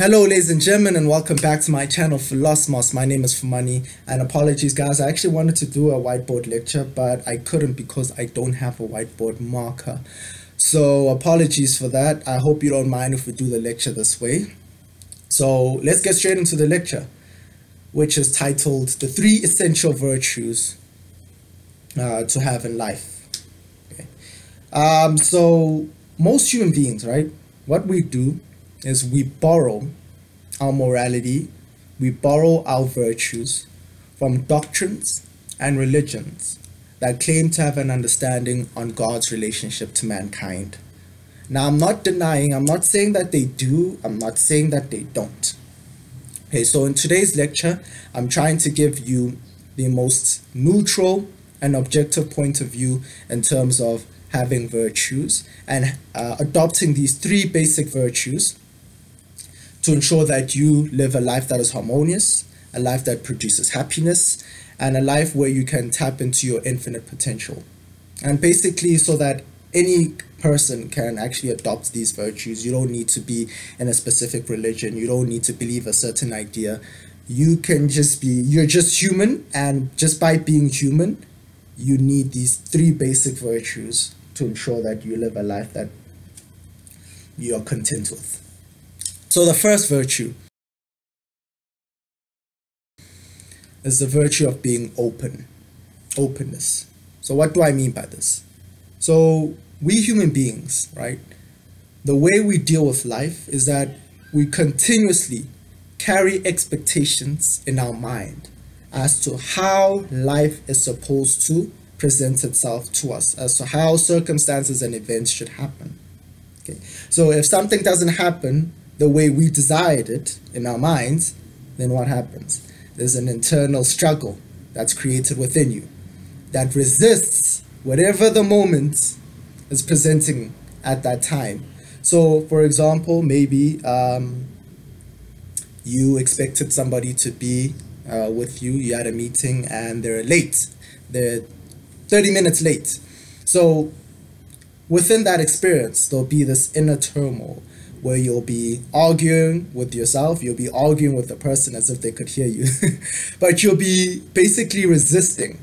Hello ladies and gentlemen, and welcome back to my channel Philosmos. My name is Fumani, and apologies guys, I actually wanted to do a whiteboard lecture but I couldn't because I don't have a whiteboard marker. So apologies for that. I hope you don't mind if we do the lecture this way. So let's get straight into the lecture, which is titled The Three Essential Virtues to Have in Life. Okay. So most human beings, right, what we do is we borrow our morality, we borrow our virtues from doctrines and religions that claim to have an understanding on God's relationship to mankind. Now, I'm not denying, I'm not saying that they do, I'm not saying that they don't. Okay, so in today's lecture, I'm trying to give you the most neutral and objective point of view in terms of having virtues and adopting these three basic virtues to ensure that you live a life that is harmonious, a life that produces happiness, and a life where you can tap into your infinite potential. And basically, so that any person can actually adopt these virtues, you don't need to be in a specific religion, you don't need to believe a certain idea. You can just be, you're just human, and just by being human, you need these three basic virtues to ensure that you live a life that you're content with. So the first virtue is the virtue of being open, openness. So what do I mean by this? So we human beings, right, the way we deal with life is that we continuously carry expectations in our mind as to how life is supposed to present itself to us, as to how circumstances and events should happen. Okay. So if something doesn't happen the way we desired it in our minds, then what happens? There's an internal struggle that's created within you that resists whatever the moment is presenting at that time. So for example, maybe you expected somebody to be with you, you had a meeting and they're late, they're 30 minutes late. So within that experience, there'll be this inner turmoil where you'll be arguing with yourself, you'll be arguing with the person as if they could hear you, but you'll be basically resisting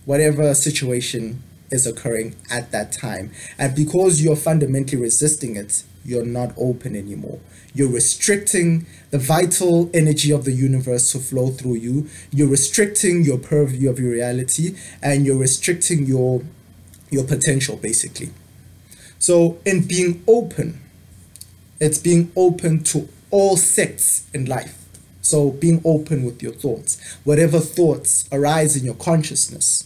whatever situation is occurring at that time. And because you're fundamentally resisting it, you're not open anymore. You're restricting the vital energy of the universe to flow through you. You're restricting your purview of your reality, and you're restricting your potential, basically. So in being open, it's being open to all sects in life. So being open with your thoughts. Whatever thoughts arise in your consciousness,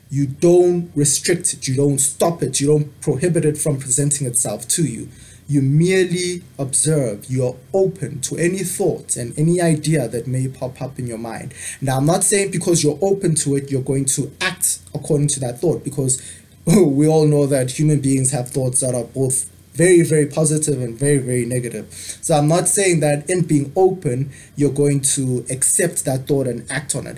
you don't restrict it, you don't stop it, you don't prohibit it from presenting itself to you. You merely observe, you're open to any thought and any idea that may pop up in your mind. Now, I'm not saying because you're open to it, you're going to act according to that thought, because we all know that human beings have thoughts that are both very, very positive and very, very negative. So I'm not saying that in being open, you're going to accept that thought and act on it.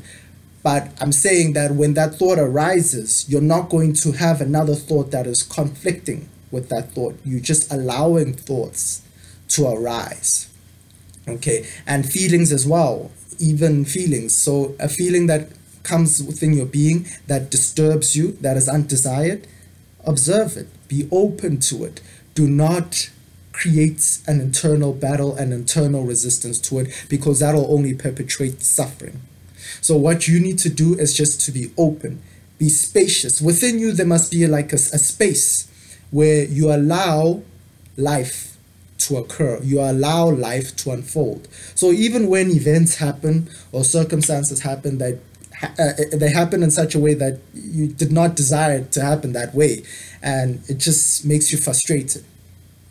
But I'm saying that when that thought arises, you're not going to have another thought that is conflicting with that thought. You're just allowing thoughts to arise. Okay, and feelings as well, even feelings. So a feeling that comes within your being that disturbs you, that is undesired, observe it, be open to it. Do not create an internal battle and internal resistance to it, because that'll only perpetuate suffering. So what you need to do is just to be open, be spacious. Within you, there must be like a space where you allow life to occur. You allow life to unfold. So even when events happen or circumstances happen that they happen in such a way that you did not desire it to happen that way, and it just makes you frustrated.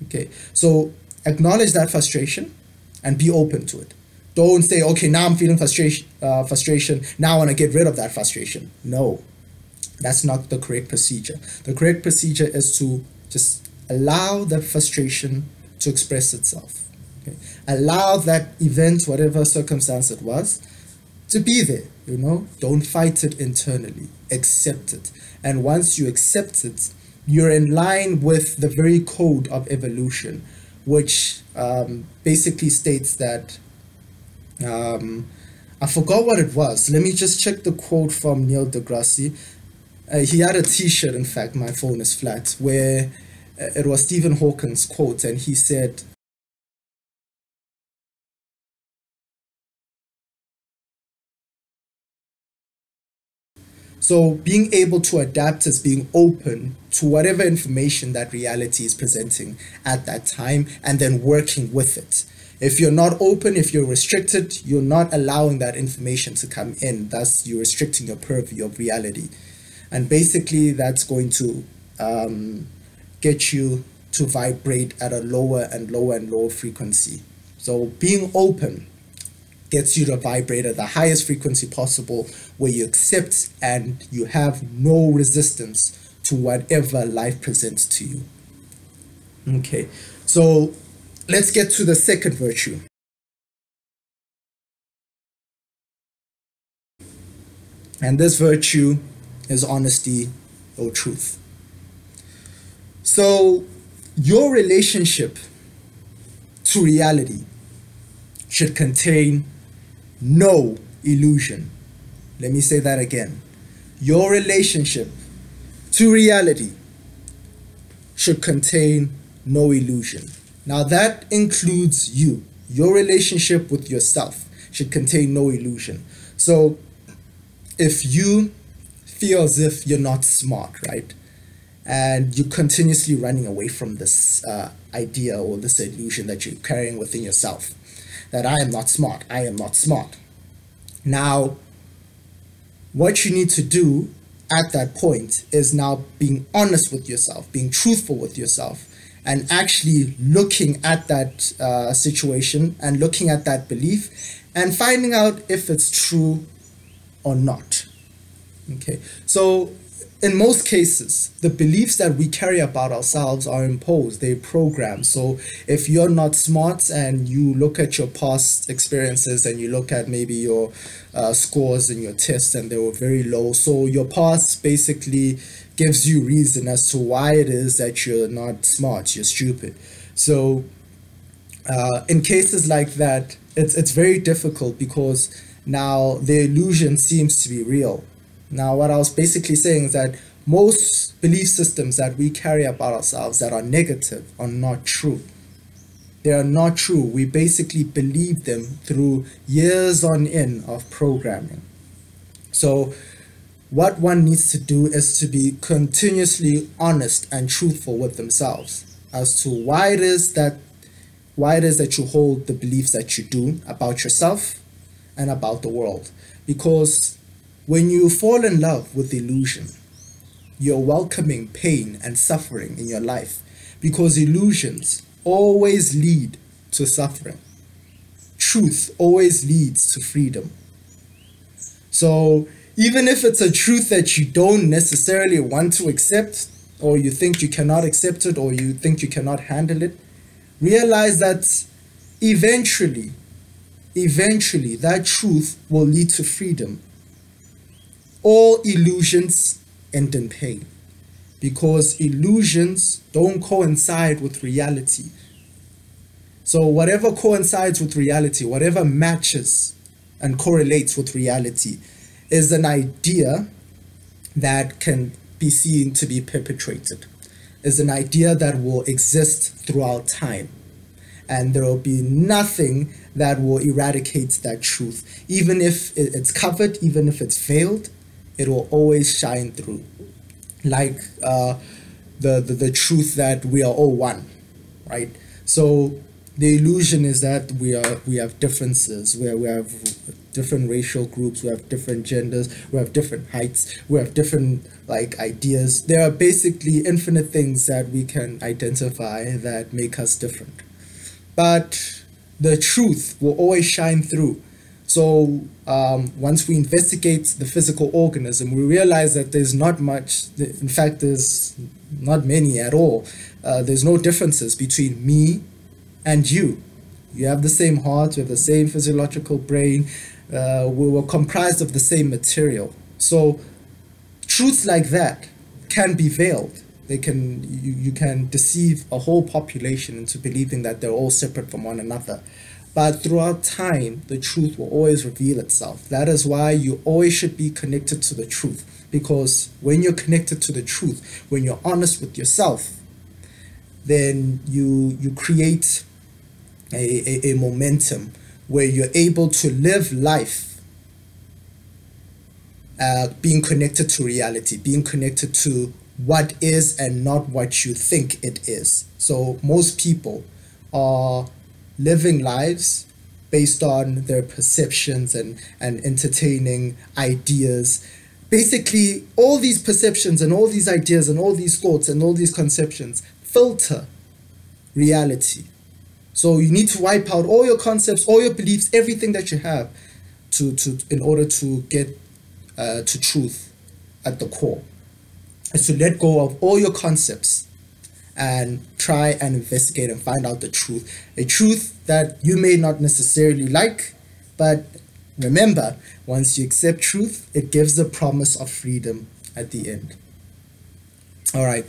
Okay, so acknowledge that frustration and be open to it. Don't say, okay, now I'm feeling frustration, now I want to get rid of that frustration. No, that's not the correct procedure. The correct procedure is to just allow that frustration to express itself. Okay? Allow that event, whatever circumstance it was, to be there. You know, don't fight it internally, accept it. And once you accept it, you're in line with the very code of evolution, which basically states that, I forgot what it was. Let me just check the quote from Neil deGrasse. He had a T-shirt, in fact, my phone is flat, where it was Stephen Hawking's quote, and he said, so being able to adapt is being open to whatever information that reality is presenting at that time, and then working with it. If you're not open, if you're restricted, you're not allowing that information to come in. Thus, you're restricting your purview of reality. And basically, that's going to get you to vibrate at a lower and lower and lower frequency. So being open gets you to vibrate at the highest frequency possible, where you accept and you have no resistance to whatever life presents to you. Okay, so let's get to the second virtue. And this virtue is honesty or truth. So your relationship to reality should contain no illusion. Let me say that again. Your relationship to reality should contain no illusion. Now that includes you. Your relationship with yourself should contain no illusion. So if you feel as if you're not smart, right? And you're continuously running away from this idea or this illusion that you're carrying within yourself, that I am not smart, I am not smart. Now, what you need to do at that point is now being honest with yourself, being truthful with yourself, and actually looking at that situation and looking at that belief and finding out if it's true or not. Okay, so in most cases, the beliefs that we carry about ourselves are imposed, they're programmed. So if you're not smart and you look at your past experiences and you look at maybe your scores in your tests and they were very low, so your past basically gives you reason as to why it is that you're not smart, you're stupid. So in cases like that, it's very difficult because now the illusion seems to be real. Now, what I was basically saying is that most belief systems that we carry about ourselves that are negative are not true. They are not true. We basically believe them through years on end of programming. So what one needs to do is to be continuously honest and truthful with themselves as to why it is that you hold the beliefs that you do about yourself and about the world. Because when you fall in love with illusion, you're welcoming pain and suffering in your life, because illusions always lead to suffering. Truth always leads to freedom. So even if it's a truth that you don't necessarily want to accept, or you think you cannot accept it, or you think you cannot handle it, realize that eventually that truth will lead to freedom. All illusions end in pain, because illusions don't coincide with reality. So whatever coincides with reality, whatever matches and correlates with reality, is an idea that can be seen to be perpetuated, is an idea that will exist throughout time. And there will be nothing that will eradicate that truth. Even if it's covered, even if it's veiled, it will always shine through. Like the truth that we are all one, right? So the illusion is that we have differences, where we have different racial groups, we have different genders, we have different heights, we have different ideas. There are basically infinite things that we can identify that make us different. But the truth will always shine through. So once we investigate the physical organism, we realize that there's not much, in fact, there's not many at all. There's no differences between me and you. You have the same heart, you have the same physiological brain, we were comprised of the same material. So truths like that can be veiled. You can deceive a whole population into believing that they're all separate from one another. But throughout time, the truth will always reveal itself. That is why you always should be connected to the truth. Because when you're connected to the truth, when you're honest with yourself, then you create a momentum where you're able to live life being connected to reality, being connected to what is and not what you think it is. So most people are living lives based on their perceptions and entertaining ideas. Basically, all these perceptions and all these ideas and all these thoughts and all these conceptions filter reality. So you need to wipe out all your concepts, all your beliefs, everything that you have in order to get to truth at the core. Is to let go of all your concepts and try and investigate and find out the truth. A truth that you may not necessarily like, but remember, once you accept truth, it gives the promise of freedom at the end. All right.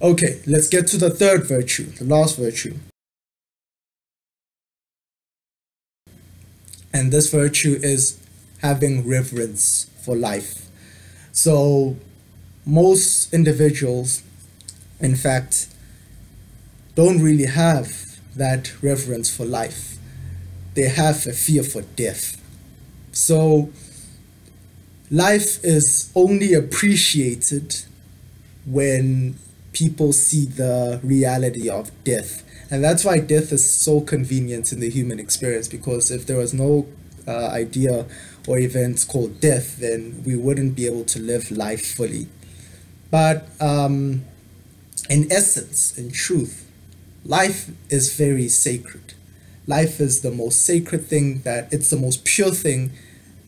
Okay, let's get to the third virtue, the last virtue. And this virtue is having reverence for life. So most individuals, in fact, don't really have that reverence for life. They have a fear for death. So life is only appreciated when people see the reality of death. And that's why death is so convenient in the human experience, because if there was no idea or event called death, then we wouldn't be able to live life fully. But in essence, in truth, life is very sacred. Life is the most sacred thing, it's the most pure thing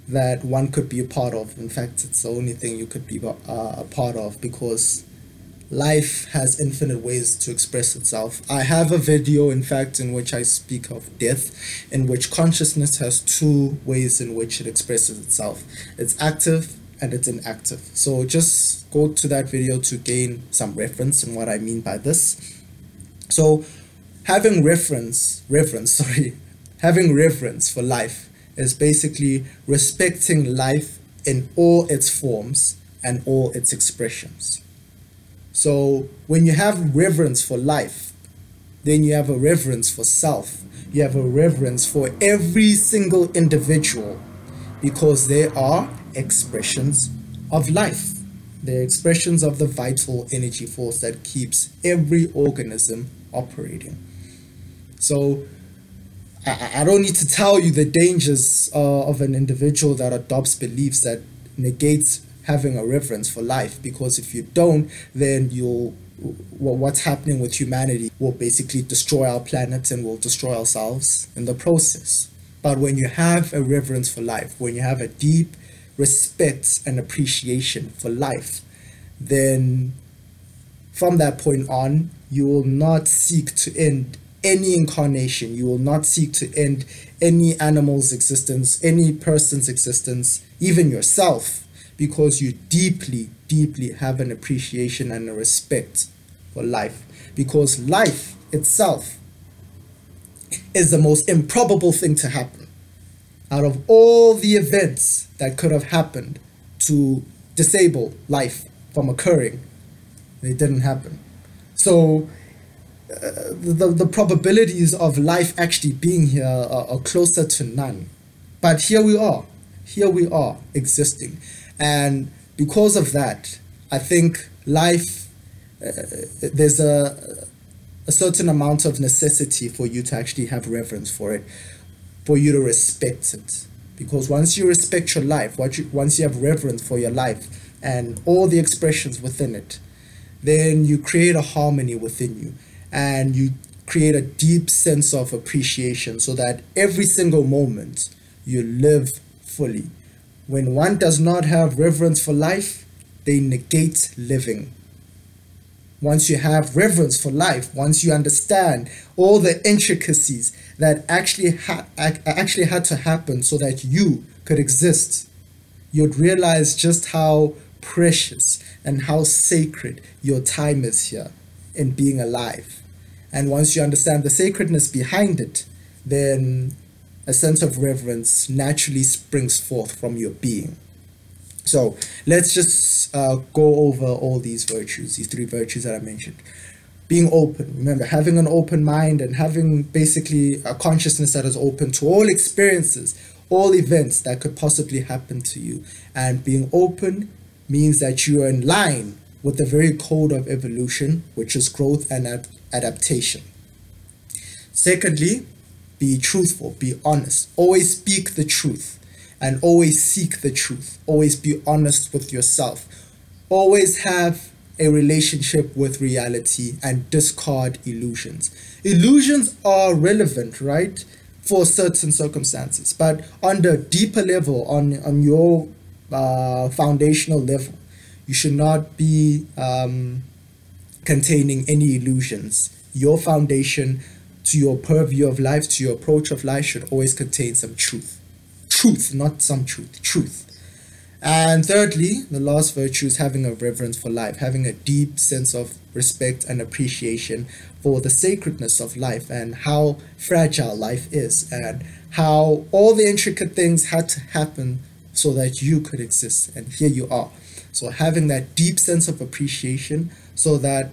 that one could be a part of. In fact, it's the only thing you could be a part of, because life has infinite ways to express itself. I have a video, in fact, in which I speak of death, in which consciousness has two ways in which it expresses itself. It's active and it's inactive. So just go to that video to gain some reference in what I mean by this. So having reverence for life is basically respecting life in all its forms and all its expressions. So when you have reverence for life, then you have a reverence for self. You have a reverence for every single individual, because they are expressions of life. They're expressions of the vital energy force that keeps every organism operating. So I don't need to tell you the dangers of an individual that adopts beliefs that negates having a reverence for life, because if you don't, then what's happening with humanity will basically destroy our planet and will destroy ourselves in the process. But when you have a reverence for life, when you have a deep respect and appreciation for life, then from that point on, you will not seek to end any incarnation. You will not seek to end any animal's existence, any person's existence, even yourself, because you deeply, deeply have an appreciation and a respect for life. Because life itself is the most improbable thing to happen. Out of all the events that could have happened to disable life from occurring, they didn't happen. So the probabilities of life actually being here are closer to none. But here we are existing. And because of that, I think life, there's a certain amount of necessity for you to actually have reverence for it, for you to respect it. Because once you respect your life, once you have reverence for your life and all the expressions within it, then you create a harmony within you, and you create a deep sense of appreciation, so that every single moment you live fully. When one does not have reverence for life, they negate living. Once you have reverence for life, once you understand all the intricacies that actually had to happen so that you could exist, you'd realize just how precious and how sacred your time is here in being alive. And once you understand the sacredness behind it, then a sense of reverence naturally springs forth from your being. So let's just go over all these virtues, these three virtues that I mentioned. Being open, remember, having an open mind and having basically a consciousness that is open to all experiences, all events that could possibly happen to you. And being open means that you are in line with the very code of evolution, which is growth and adaptation. Secondly, be truthful, be honest, always speak the truth and always seek the truth, always be honest with yourself, always have a relationship with reality and discard illusions. Illusions are relevant, right, for certain circumstances, but on the deeper level, on your foundational level, you should not be containing any illusions. Your foundation to your purview of life, to your approach of life, should always contain some truth. Truth, not some truth, truth. And thirdly, the last virtue is having a reverence for life, having a deep sense of respect and appreciation for the sacredness of life and how fragile life is and how all the intricate things had to happen so that you could exist. And here you are. So having that deep sense of appreciation so that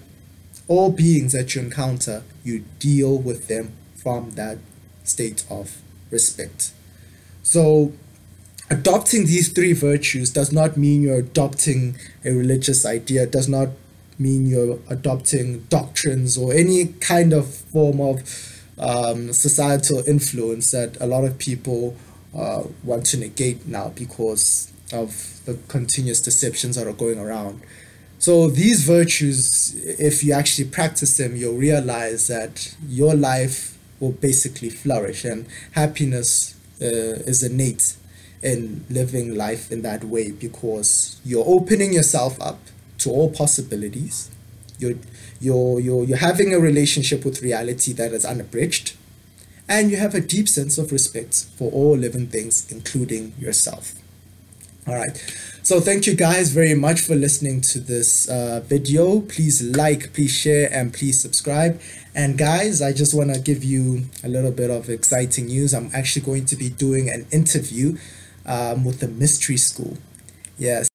all beings that you encounter, you deal with them from that state of respect. So adopting these three virtues does not mean you're adopting a religious idea, does not mean you're adopting doctrines or any kind of form of societal influence that a lot of people want to negate now because of the continuous deceptions that are going around. So these virtues, if you actually practice them, you'll realize that your life will basically flourish, and happiness is innate in living life in that way because you're opening yourself up to all possibilities. You're having a relationship with reality that is unabridged, and you have a deep sense of respect for all living things, including yourself. All right. So thank you guys very much for listening to this video. Please like, please share, and please subscribe. And guys, I just want to give you a little bit of exciting news. I'm actually going to be doing an interview with the Mystery School. Yes.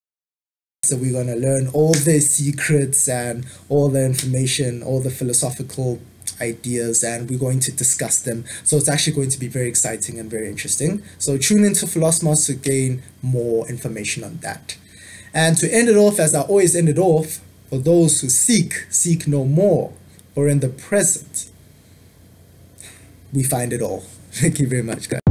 So we're going to learn all the secrets and all the information, all the philosophical ideas, and we're going to discuss them. So it's actually going to be very exciting and very interesting. So tune into Philosmos to gain more information on that. And to end it off, as I always end it off, for those who seek no more, or in the present, we find it all. Thank you very much, guys.